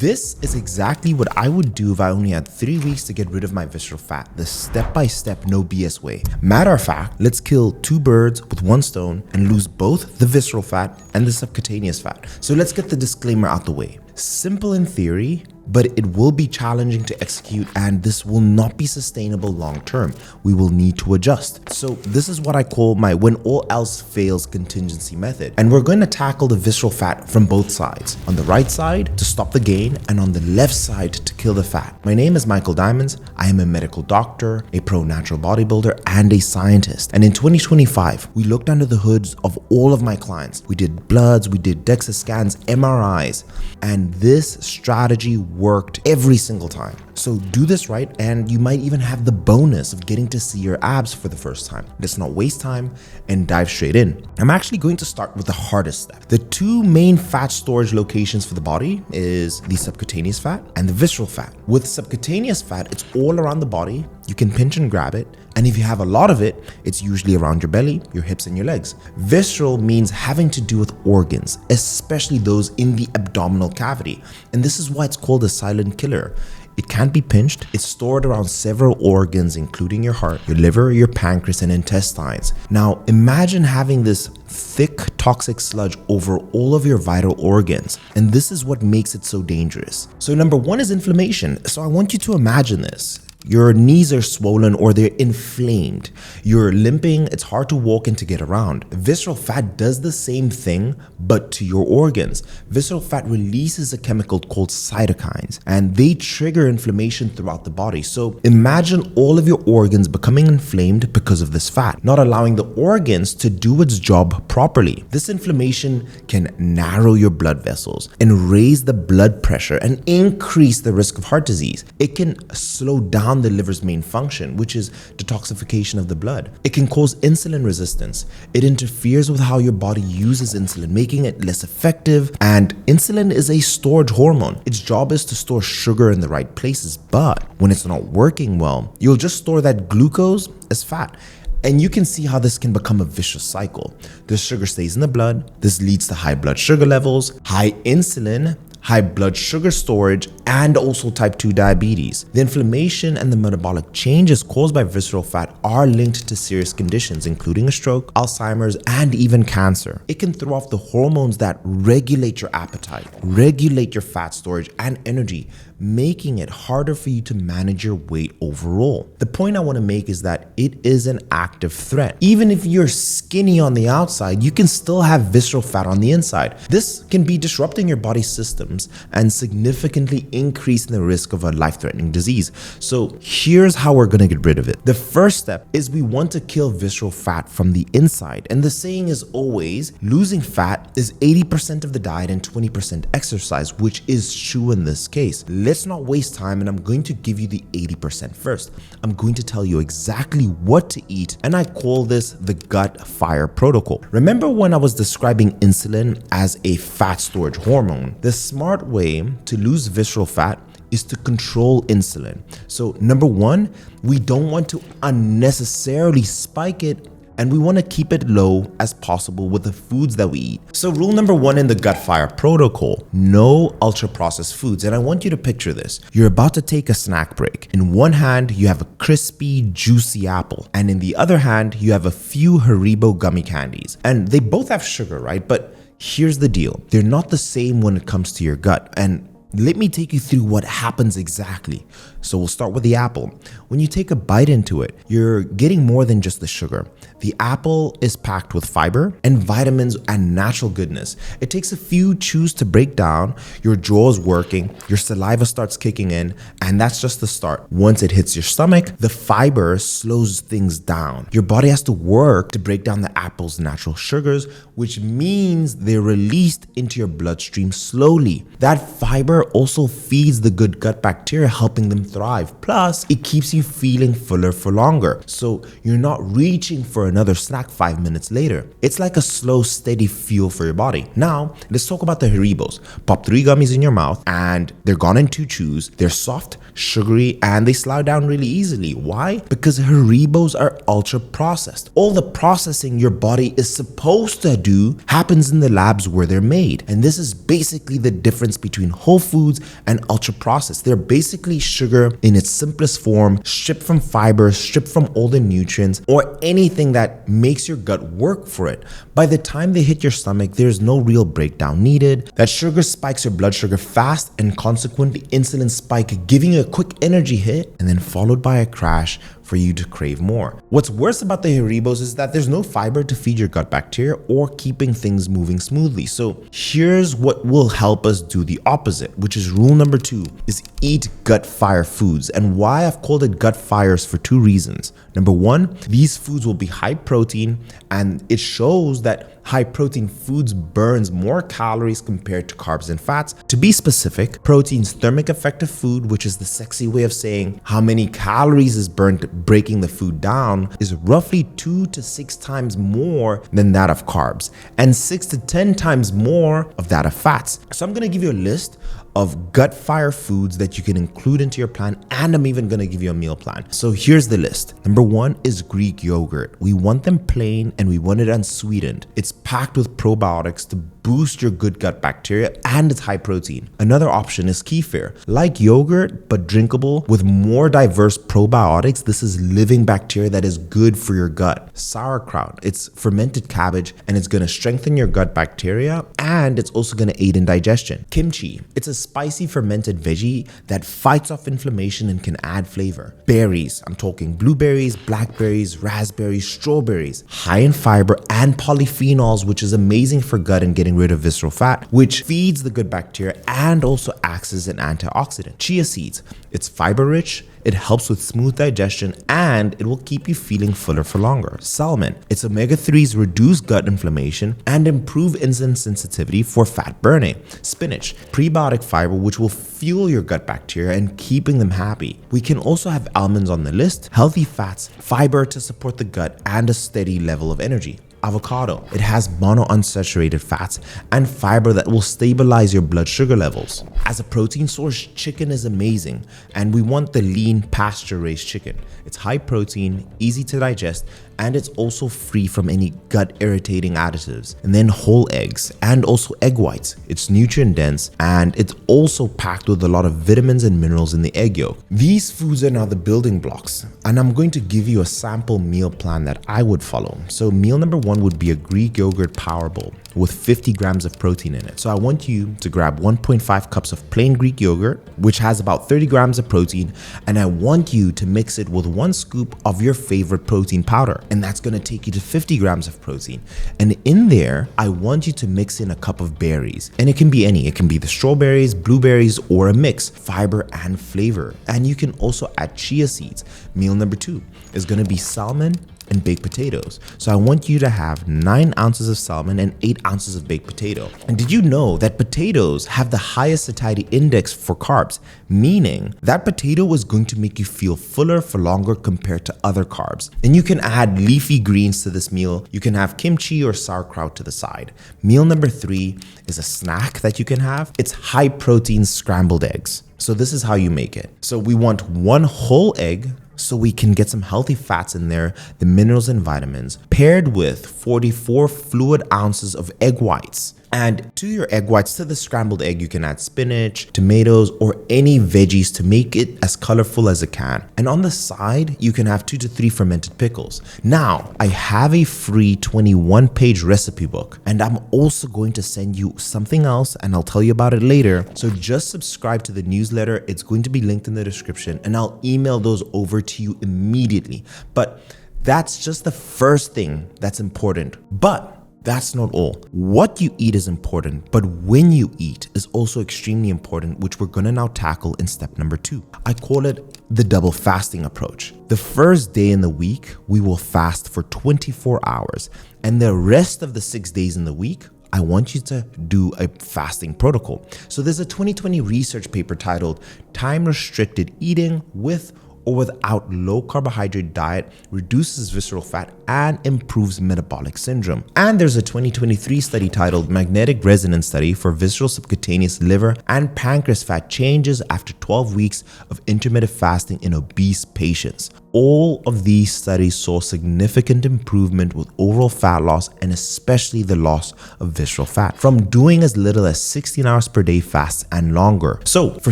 This is exactly what I would do if I only had 3 weeks to get rid of my visceral fat, the step-by-step, no BS way. Matter of fact, let's kill 2 birds with 1 stone and lose both the visceral fat and the subcutaneous fat. So let's get the disclaimer out the way. Simple in theory, but it will be challenging to execute, and this will not be sustainable long term. We will need to adjust. So this is what I call my when all else fails contingency method. And we're going to tackle the visceral fat from both sides. On the right side to stop the gain, and on the left side to kill the fat. My name is Michael Diamonds. I am a medical doctor, a pro natural bodybuilder, and a scientist. And in 2025, we looked under the hoods of all of my clients. We did bloods, we did DEXA scans, MRIs, and this strategy worked every single time. So do this right, and you might even have the bonus of getting to see your abs for the first time. Let's not waste time and dive straight in. I'm actually going to start with the hardest step. The 2 main fat storage locations for the body is the subcutaneous fat and the visceral fat. With subcutaneous fat, it's all around the body. You can pinch and grab it. And if you have a lot of it, it's usually around your belly, your hips, and your legs. Visceral means having to do with organs, especially those in the abdominal cavity. And this is why it's called a silent killer. It can't be pinched. It's stored around several organs, including your heart, your liver, your pancreas, and intestines. Now, imagine having this thick, toxic sludge over all of your vital organs. And this is what makes it so dangerous. So number 1 is inflammation. So I want you to imagine this. Your knees are swollen or they're inflamed. You're limping, it's hard to walk and to get around. Visceral fat does the same thing, but to your organs. Visceral fat releases a chemical called cytokines, and they trigger inflammation throughout the body. So imagine all of your organs becoming inflamed because of this fat, not allowing the organs to do its job properly. This inflammation can narrow your blood vessels and raise the blood pressure and increase the risk of heart disease. It can slow down the liver's main function, which is detoxification of the blood. It can cause insulin resistance. It interferes with how your body uses insulin, making it less effective. And insulin is a storage hormone. Its job is to store sugar in the right places, but when it's not working well, you'll just store that glucose as fat. And you can see how this can become a vicious cycle. The sugar stays in the blood. This leads to high blood sugar levels, high insulin, high blood sugar storage, and also type 2 diabetes. The inflammation and the metabolic changes caused by visceral fat are linked to serious conditions, including a stroke, Alzheimer's, and even cancer. It can throw off the hormones that regulate your appetite, regulate your fat storage and energy, making it harder for you to manage your weight overall. The point I want to make is that it is an active threat. Even if you're skinny on the outside, you can still have visceral fat on the inside. This can be disrupting your body's systems and significantly increasing the risk of a life-threatening disease. So here's how we're going to get rid of it. The first step is we want to kill visceral fat from the inside. And the saying is always, losing fat is 80% of the diet and 20% exercise, which is true in this case. Let's not waste time, and I'm going to give you the 80% first. I'm going to tell you exactly what to eat, and I call this the gut fire protocol. Remember when I was describing insulin as a fat storage hormone? The smart way to lose visceral fat is to control insulin. So number 1, we don't want to unnecessarily spike it, and we want to keep it low as possible with the foods that we eat. So rule number 1 in the gut fire protocol, no ultra processed foods. And I want you to picture this. You're about to take a snack break. In one hand, you have a crispy, juicy apple. And in the other hand, you have a few Haribo gummy candies. And they both have sugar, right? But here's the deal. They're not the same when it comes to your gut. And let me take you through what happens exactly. So we'll start with the apple. When you take a bite into it, you're getting more than just the sugar. The apple is packed with fiber and vitamins and natural goodness. It takes a few chews to break down, your jaw is working, your saliva starts kicking in, and that's just the start. Once it hits your stomach, the fiber slows things down. Your body has to work to break down the apple's natural sugars, which means they're released into your bloodstream slowly. That fiber also feeds the good gut bacteria, helping them thrive. Plus, it keeps you feeling fuller for longer, so you're not reaching for another snack 5 minutes later. It's like a slow, steady fuel for your body. Now, let's talk about the Haribos. Pop 3 gummies in your mouth and they're gone in 2 chews. They're soft, sugary, and they slide down really easily. Why? Because Haribos are ultra processed. All the processing your body is supposed to do happens in the labs where they're made. And this is basically the difference between whole foods and ultra-processed. They're basically sugar in its simplest form, stripped from fiber, stripped from all the nutrients, or anything that makes your gut work for it. By the time they hit your stomach, there's no real breakdown needed. That sugar spikes your blood sugar fast and consequently insulin spike, giving you a quick energy hit and then followed by a crash for you to crave more. What's worse about the Haribos is that there's no fiber to feed your gut bacteria or keeping things moving smoothly. So here's what will help us do the opposite, which is rule number 2, is eat gut fire foods. And why I've called it gut fires for 2 reasons. Number 1, these foods will be high protein, and it shows that high protein foods burns more calories compared to carbs and fats. To be specific, protein's thermic effect of food, which is the sexy way of saying how many calories is burned breaking the food down, is roughly 2 to 6 times more than that of carbs and 6 to 10 times more of that of fats. So I'm going to give you a list of gut fire foods that you can include into your plan, and I'm even gonna give you a meal plan. So here's the list. Number 1 is Greek yogurt. We want them plain and we want it unsweetened. It's packed with probiotics to boost your good gut bacteria, and it's high protein. Another option is kefir. Like yogurt, but drinkable with more diverse probiotics. This is living bacteria that is good for your gut. Sauerkraut, it's fermented cabbage and it's gonna strengthen your gut bacteria, and it's also gonna aid in digestion. Kimchi, it's a spicy fermented veggie that fights off inflammation and can add flavor. Berries, I'm talking blueberries, blackberries, raspberries, strawberries, high in fiber and polyphenols, which is amazing for gut and getting rid of visceral fat, which feeds the good bacteria and also acts as an antioxidant. Chia seeds, it's fiber rich, it helps with smooth digestion, and it will keep you feeling fuller for longer. Salmon, its omega-3s reduce gut inflammation and improve insulin sensitivity for fat burning. Spinach, prebiotic fiber which will fuel your gut bacteria and keeping them happy. We can also have almonds on the list, healthy fats, fiber to support the gut, and a steady level of energy. Avocado, it has monounsaturated fats and fiber that will stabilize your blood sugar levels. As a protein source, chicken is amazing, and we want the lean pasture-raised chicken. It's high protein, easy to digest, and it's also free from any gut irritating additives. And then whole eggs and also egg whites. It's nutrient dense, and it's also packed with a lot of vitamins and minerals in the egg yolk. These foods are now the building blocks, and I'm going to give you a sample meal plan that I would follow. So meal number 1 would be a Greek yogurt power bowl with 50 grams of protein in it. So I want you to grab 1.5 cups of plain Greek yogurt, which has about 30 grams of protein, and I want you to mix it with 1 scoop of your favorite protein powder, and that's going to take you to 50 grams of protein. And in there, I want you to mix in a cup of berries, and it can be any. It can be the strawberries, blueberries, or a mix, fiber and flavor. And you can also add chia seeds. Meal number 2 is going to be salmon and baked potatoes. So I want you to have 9 ounces of salmon and 8 ounces of baked potato. And did you know that potatoes have the highest satiety index for carbs, meaning that potato is going to make you feel fuller for longer compared to other carbs. And you can add leafy greens to this meal. You can have kimchi or sauerkraut to the side. Meal number 3 is a snack that you can have. It's high protein scrambled eggs. So this is how you make it. So we want 1 whole egg, so we can get some healthy fats in there, the minerals and vitamins, paired with 44 fluid ounces of egg whites. And to your egg whites, to the scrambled egg, you can add spinach, tomatoes, or any veggies to make it as colorful as it can. And on the side, you can have 2 to 3 fermented pickles. Now, I have a free 21-page recipe book, and I'm also going to send you something else, and I'll tell you about it later. So just subscribe to the newsletter. It's going to be linked in the description, and I'll email those over to you immediately. But that's just the first thing that's important. But that's not all. What you eat is important, but when you eat is also extremely important, which we're gonna now tackle in step number 2. I call it the double fasting approach. The first day in the week, we will fast for 24 hours, and the rest of the 6 days in the week, I want you to do a fasting protocol. So there's a 2020 research paper titled Time Restricted Eating with or without low carbohydrate diet reduces visceral fat and improves metabolic syndrome. And there's a 2023 study titled Magnetic Resonance Study for Visceral Subcutaneous Liver and Pancreas Fat Changes After 12 Weeks of Intermittent Fasting in Obese Patients. all of these studies saw significant improvement with overall fat loss and especially the loss of visceral fat from doing as little as 16 hours per day fasts and longer. So for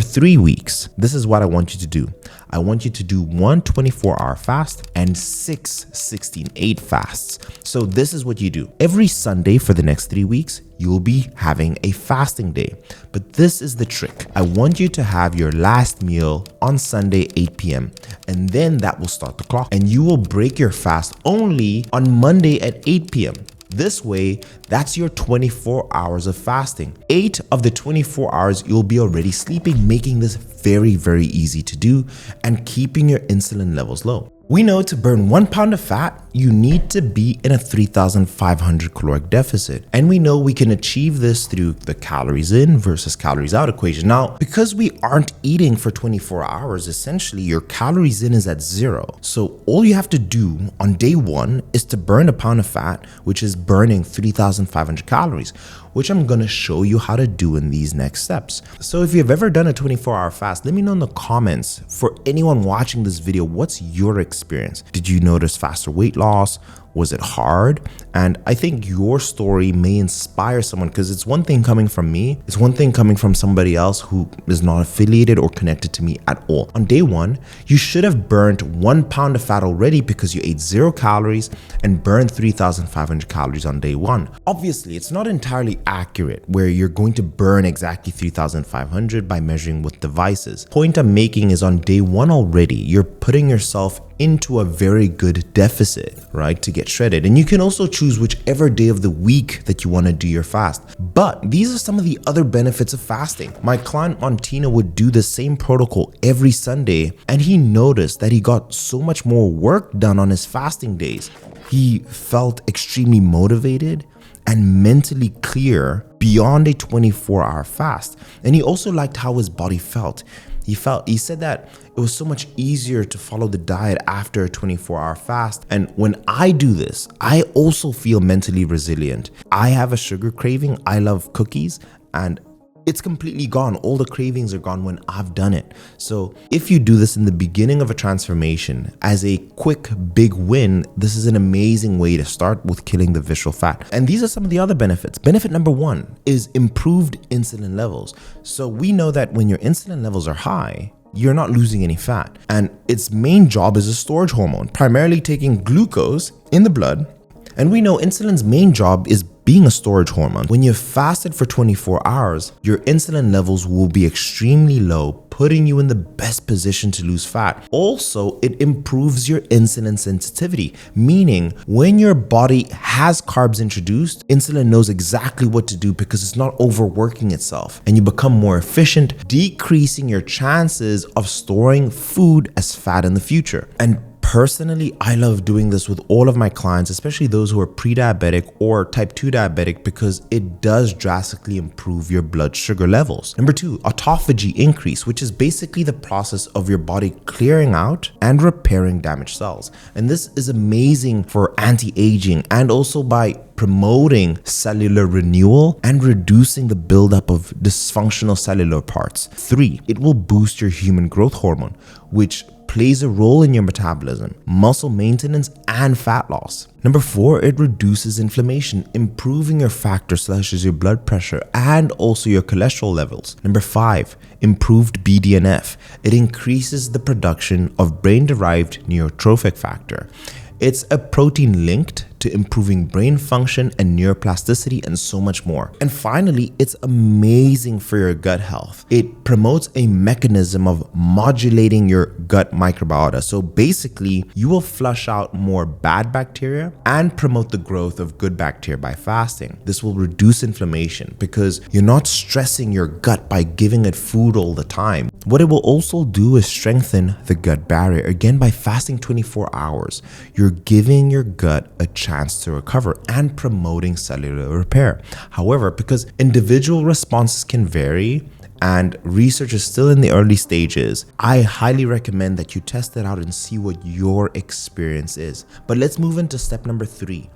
3 weeks, this is what I want you to do. I want you to do 1 24-hour fast and 6 16/8 fasts. So this is what you do. Every Sunday for the next 3 weeks, you'll be having a fasting day. But this is the trick. I want you to have your last meal on Sunday 8 p.m. and then that will start the clock. And you will break your fast only on Monday at 8 p.m. This way, that's your 24 hours of fasting. 8 of the 24 hours, you'll be already sleeping, making this very, very easy to do and keeping your insulin levels low. We know to burn 1 pound of fat, you need to be in a 3,500 caloric deficit. And we know we can achieve this through the calories in versus calories out equation. Now, because we aren't eating for 24 hours, essentially your calories in is at 0. So all you have to do on day 1 is to burn a pound of fat, which is burning 3,500 calories, which I'm gonna show you how to do in these next steps. So if you've ever done a 24-hour fast, let me know in the comments. For anyone watching this video, what's your experience? Did you notice faster weight loss? Was it hard? And I think your story may inspire someone, because it's one thing coming from me, it's one thing coming from somebody else who is not affiliated or connected to me at all. On day 1, you should have burnt 1 pound of fat already because you ate 0 calories and burned 3,500 calories on day 1. Obviously, it's not entirely accurate where you're going to burn exactly 3,500 by measuring with devices. Point I'm making is on day 1 already, you're putting yourself into a very good deficit, right, to get shredded. And you can also choose whichever day of the week that you want to do your fast. But these are some of the other benefits of fasting. My client Montino would do the same protocol every Sunday, and he noticed that he got so much more work done on his fasting days. He felt extremely motivated and mentally clear beyond a 24-hour fast. And he also liked how his body felt. He said that it was so much easier to follow the diet after a 24-hour fast. And when I do this, I also feel mentally resilient. I have a sugar craving. I love cookies, and it's completely gone. All the cravings are gone when I've done it. So if you do this in the beginning of a transformation as a quick, big win, this is an amazing way to start with killing the visceral fat. And these are some of the other benefits. Benefit number 1 is improved insulin levels. So we know that when your insulin levels are high, you're not losing any fat. And its main job is a storage hormone, primarily taking glucose in the blood. And we know insulin's main job is being a storage hormone. When you've fasted for 24 hours, your insulin levels will be extremely low, putting you in the best position to lose fat. Also, it improves your insulin sensitivity, meaning when your body has carbs introduced, insulin knows exactly what to do because it's not overworking itself, and you become more efficient, decreasing your chances of storing food as fat in the future. And personally, I love doing this with all of my clients, especially those who are pre-diabetic or type 2 diabetic, because it does drastically improve your blood sugar levels. Number 2, autophagy increase, which is basically the process of your body clearing out and repairing damaged cells. And this is amazing for anti-aging and also by promoting cellular renewal and reducing the buildup of dysfunctional cellular parts. 3, it will boost your human growth hormone, which plays a role in your metabolism, muscle maintenance, and fat loss. Number 4, it reduces inflammation, improving your factors such as your blood pressure and also your cholesterol levels. Number 5, improved BDNF. It increases the production of brain-derived neurotrophic factor. It's a protein linked to improving brain function and neuroplasticity and so much more. And finally, it's amazing for your gut health. It promotes a mechanism of modulating your gut microbiota. So basically, you will flush out more bad bacteria and promote the growth of good bacteria by fasting. This will reduce inflammation because you're not stressing your gut by giving it food all the time. What it will also do is strengthen the gut barrier. Again, by fasting 24 hours, you're giving your gut a chance to recover and promoting cellular repair. However, because individual responses can vary and research is still in the early stages, I highly recommend that you test it out and see what your experience is. But let's move into step number 3,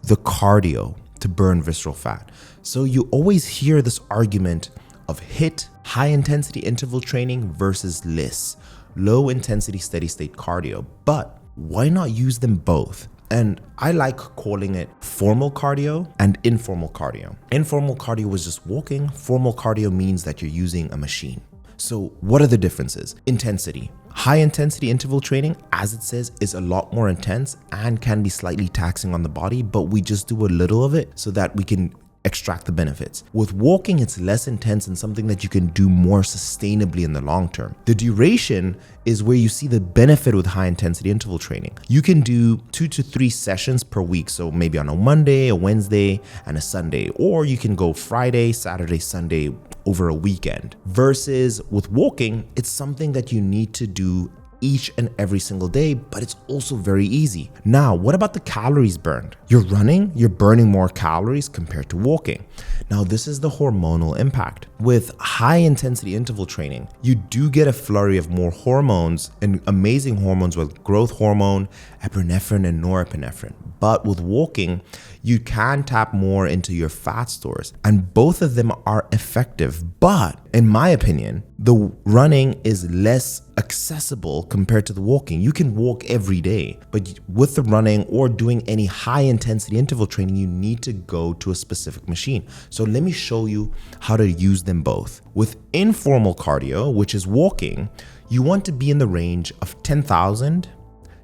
the cardio to burn visceral fat. So you always hear this argument of HIIT, high intensity interval training versus LISS, low intensity steady state cardio, but why not use them both? And I like calling it formal cardio and informal cardio. Informal cardio is just walking. Formal cardio means that you're using a machine. So what are the differences? Intensity. High intensity interval training, as it says, is a lot more intense and can be slightly taxing on the body, but we just do a little of it so that we can extract the benefits. With walking, it's less intense and something that you can do more sustainably in the long term. The duration is where you see the benefit with high intensity interval training. You can do 2 to 3 sessions per week. So maybe on a Monday, a Wednesday, and a Sunday, or you can go Friday, Saturday, Sunday over a weekend. Versus with walking, it's something that you need to do each and every single day, but it's also very easy. Now, what about the calories burned? You're running, you're burning more calories compared to walking. Now, this is the hormonal impact. With high intensity interval training, you do get a flurry of more hormones and amazing hormones with growth hormone, epinephrine, and norepinephrine. But with walking, you can tap more into your fat stores, and both of them are effective. But in my opinion, the running is less accessible compared to the walking. You can walk every day, but with the running or doing any high intensity interval training, you need to go to a specific machine. So let me show you how to use them both. With informal cardio, which is walking, you want to be in the range of 10,000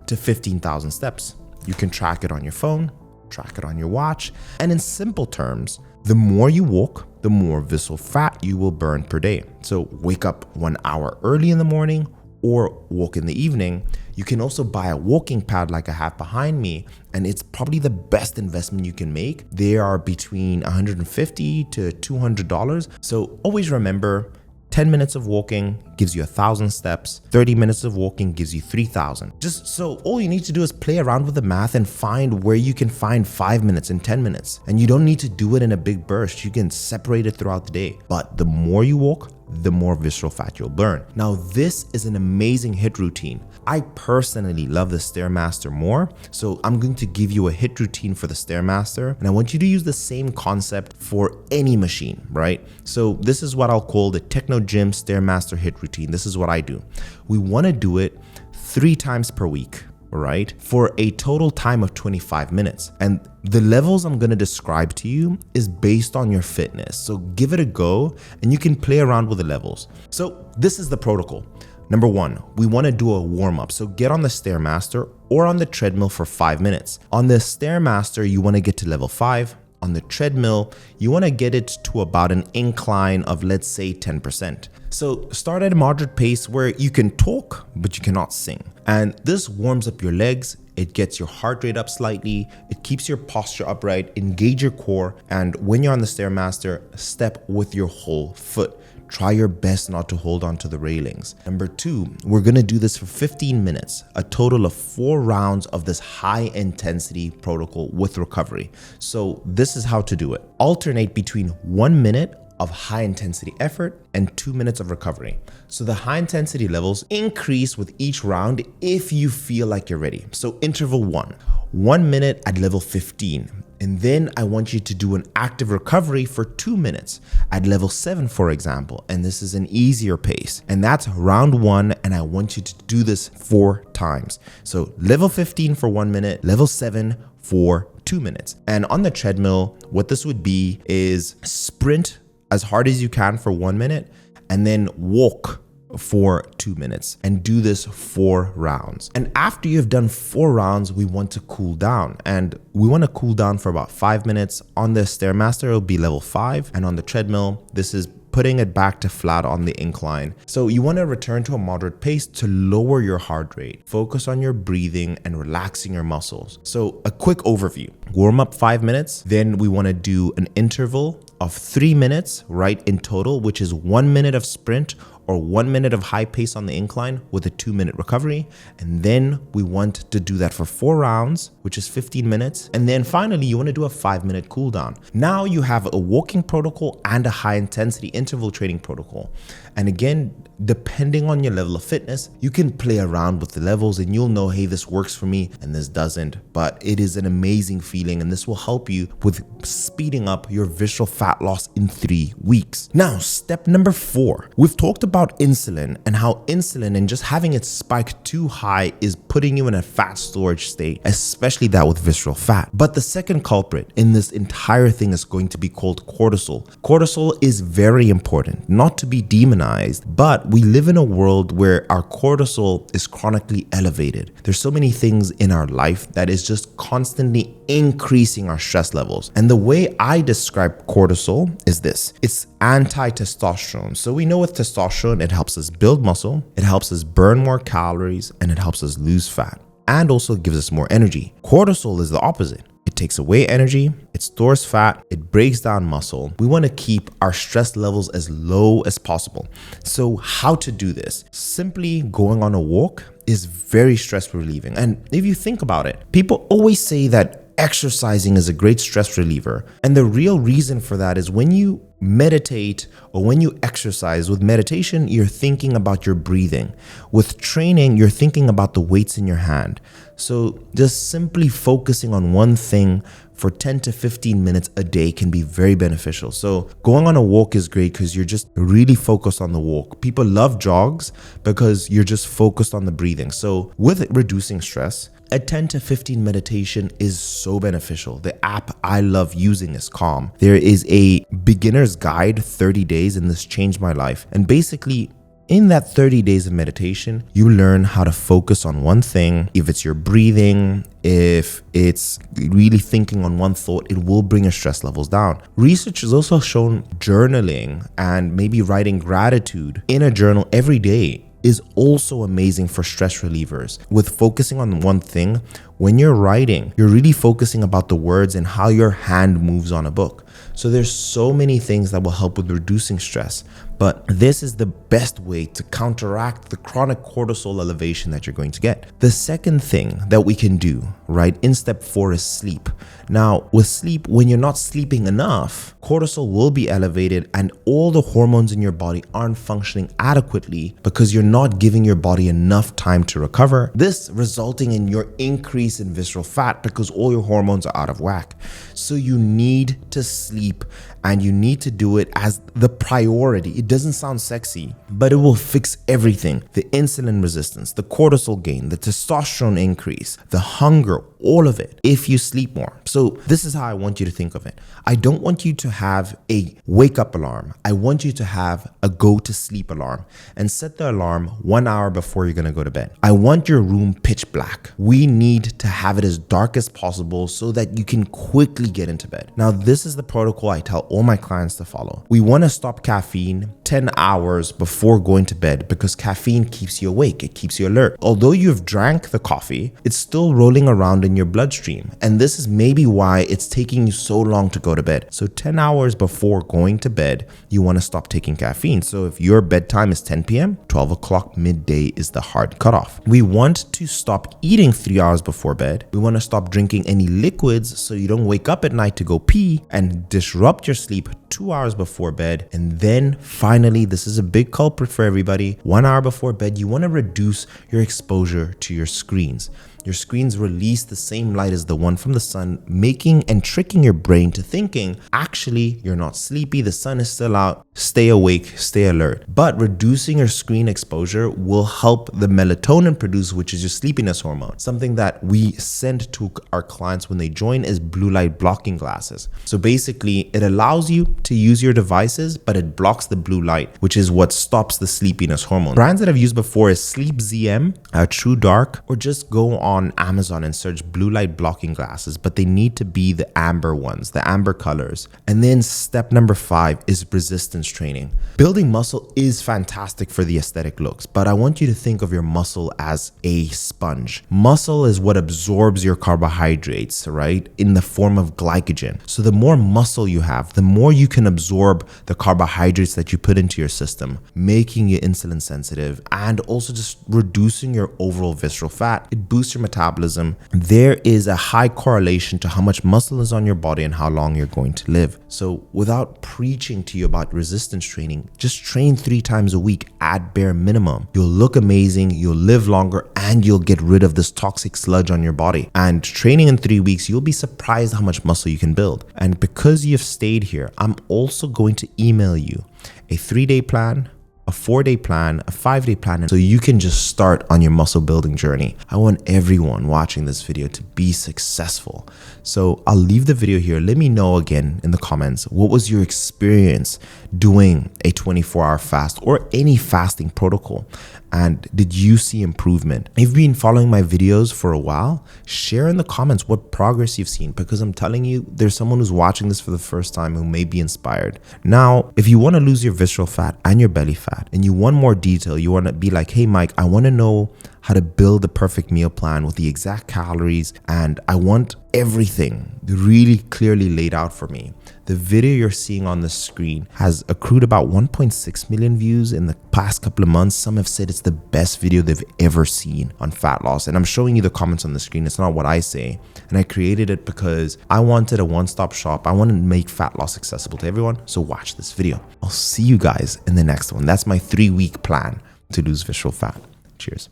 to 15,000 steps. You can track it on your phone, track it on your watch, and in simple terms, the more you walk, the more visceral fat you will burn per day. So wake up 1 hour early in the morning or walk in the evening. You can also buy a walking pad like I have behind me, and it's probably the best investment you can make. They are between $150 to $200. So always remember, 10 minutes of walking gives you 1,000 steps. 30 minutes of walking gives you 3,000. Just so all you need to do is play around with the math and find where you can find 5 minutes and 10 minutes. And you don't need to do it in a big burst. You can separate it throughout the day. But the more you walk, the more visceral fat you'll burn. Now, this is an amazing HIIT routine. I personally love the Stairmaster more, so I'm going to give you a HIIT routine for the Stairmaster, and I want you to use the same concept for any machine, right? So this is what I'll call the Techno Gym Stairmaster HIIT routine. This is what I do. We want to do it 3 times per week, right? For a total time of 25 minutes. And the levels I'm going to describe to you is based on your fitness. So give it a go and you can play around with the levels. So this is the protocol. Number 1, we want to do a warm-up. So get on the Stairmaster or on the treadmill for 5 minutes. On the Stairmaster, you want to get to level 5. On the treadmill, you want to get it to about an incline of, let's say, 10%. So start at a moderate pace where you can talk, but you cannot sing. And this warms up your legs. It gets your heart rate up slightly. It keeps your posture upright, engage your core. And when you're on the Stairmaster, step with your whole foot. Try your best not to hold on to the railings. Number 2, we're going to do this for 15 minutes, a total of 4 rounds of this high intensity protocol with recovery. So this is how to do it. Alternate between 1 minute of high intensity effort and 2 minutes of recovery. So the high intensity levels increase with each round if you feel like you're ready. So interval 1 minute at level 15. And then I want you to do an active recovery for 2 minutes at level 7, for example. And this is an easier pace. And that's round 1. And I want you to do this 4 times. So level 15 for 1 minute, level 7 for 2 minutes. And on the treadmill, what this would be is sprint as hard as you can for 1 minute and then walk for 2 minutes and do this 4 rounds. And after you've done 4 rounds, we want to cool down, and we want to cool down for about 5 minutes. On the Stairmaster, it'll be level 5, and on the treadmill, this is putting it back to flat on the incline. So you want to return to a moderate pace to lower your heart rate. Focus on your breathing and relaxing your muscles. So a quick overview. Warm up 5 minutes. Then we want to do an interval of 3 minutes, right, in total, which is 1 minute of sprint or 1 minute of high pace on the incline with a 2-minute recovery. And then we want to do that for 4 rounds, which is 15 minutes. And then finally, you want to do a 5-minute cool down. Now you have a walking protocol and a high intensity interval training protocol. And again, depending on your level of fitness, you can play around with the levels and you'll know, hey, this works for me and this doesn't. But it is an amazing feeling, and this will help you with speeding up your visceral fat loss in 3 weeks. Now, step number 4. We've talked about insulin and how insulin and just having it spike too high is putting you in a fat storage state, especially that with visceral fat. But the second culprit in this entire thing is going to be called cortisol. Cortisol is very important, not to be demonized, but we live in a world where our cortisol is chronically elevated. There's so many things in our life that is just constantly increasing our stress levels. And the way I describe cortisol is this: it's anti-testosterone. So we know with testosterone, it helps us build muscle, it helps us burn more calories, and it helps us lose fat, and also gives us more energy. Cortisol is the opposite. It takes away energy, it stores fat, it breaks down muscle. We want to keep our stress levels as low as possible. So how to do this? Simply going on a walk is very stress relieving. And if you think about it, people always say that exercising is a great stress reliever. And the real reason for that is when you meditate or when you exercise, with meditation, you're thinking about your breathing. With training, you're thinking about the weights in your hand. So just simply focusing on one thing for 10 to 15 minutes a day can be very beneficial. So going on a walk is great because you're just really focused on the walk. People love jogs because you're just focused on the breathing. So with reducing stress, a 10 to 15 meditation is so beneficial. The app I love using is Calm. There is a beginner's guide, 30 days, and this changed my life. And basically, in that 30 days of meditation, you learn how to focus on one thing. If it's your breathing, if it's really thinking on one thought, it will bring your stress levels down. Research has also shown journaling and maybe writing gratitude in a journal every day is also amazing for stress relievers. With focusing on one thing, when you're writing, you're really focusing about the words and how your hand moves on a book. So there's so many things that will help with reducing stress, but this is the best way to counteract the chronic cortisol elevation that you're going to get. The second thing that we can do, right, in step 4 is sleep. Now, with sleep, when you're not sleeping enough, cortisol will be elevated and all the hormones in your body aren't functioning adequately because you're not giving your body enough time to recover. This resulting in your increase in visceral fat because all your hormones are out of whack. So you need to sleep, and you need to do it as the priority. It doesn't sound sexy, but it will fix everything. The insulin resistance, the cortisol gain, the testosterone increase, the hunger, all of it, if you sleep more. So this is how I want you to think of it. I don't want you to have a wake up alarm. I want you to have a go to sleep alarm, and set the alarm 1 hour before you're gonna go to bed. I want your room pitch black. We need to have it as dark as possible so that you can quickly get into bed. Now, this is the protocol I tell all my clients to follow. We want to stop caffeine 10 hours before going to bed because caffeine keeps you awake. It keeps you alert. Although you've drank the coffee, it's still rolling around in your bloodstream. And this is maybe why it's taking you so long to go to bed. So 10 hours before going to bed, you want to stop taking caffeine. So if your bedtime is 10 p.m., 12 o'clock midday is the hard cutoff. We want to stop eating 3 hours before bed. We want to stop drinking any liquids so you don't wake up at night to go pee and disrupt your sleep 2 hours before bed. And then finally, this is a big culprit for everybody, 1 hour before bed, you want to reduce your exposure to your screens. Your screens release the same light as the one from the sun, making and tricking your brain to thinking, actually, you're not sleepy, the sun is still out, stay awake, stay alert. But reducing your screen exposure will help the melatonin produce, which is your sleepiness hormone. Something that we send to our clients when they join is blue light blocking glasses. So basically, it allows you to use your devices, but it blocks the blue light, which is what stops the sleepiness hormone. Brands that I've used before is Sleep ZM, True Dark, or just go on Amazon and search blue light blocking glasses, but they need to be the amber ones, the amber colors. And then step number 5 is resistance training. Building muscle is fantastic for the aesthetic looks, but I want you to think of your muscle as a sponge. Muscle is what absorbs your carbohydrates, right, in the form of glycogen. So the more muscle you have, the more you can absorb the carbohydrates that you put into your system, making you insulin sensitive and also just reducing your overall visceral fat. It boosts your metabolism, there is a high correlation to how much muscle is on your body and how long you're going to live. So without preaching to you about resistance training, just train 3 times a week at bare minimum. You'll look amazing, you'll live longer, and you'll get rid of this toxic sludge on your body. And training in 3 weeks, you'll be surprised how much muscle you can build. And because you've stayed here, I'm also going to email you a 3-day plan, a 4-day plan, a 5-day plan, so you can just start on your muscle building journey. I want everyone watching this video to be successful. So I'll leave the video here. Let me know again in the comments, what was your experience doing a 24-hour fast or any fasting protocol? And did you see improvement? If you've been following my videos for a while, share in the comments what progress you've seen, because I'm telling you, there's someone who's watching this for the first time who may be inspired. Now, if you want to lose your visceral fat and your belly fat, and you want more detail, you want to be like, hey, Mike, I want to know how to build the perfect meal plan with the exact calories, and I want everything really clearly laid out for me. The video you're seeing on the screen has accrued about 1.6 million views in the past couple of months. Some have said it's the best video they've ever seen on fat loss. And I'm showing you the comments on the screen. It's not what I say. And I created it because I wanted a one-stop shop. I wanted to make fat loss accessible to everyone. So watch this video. I'll see you guys in the next one. That's my 3-week plan to lose visceral fat. Cheers.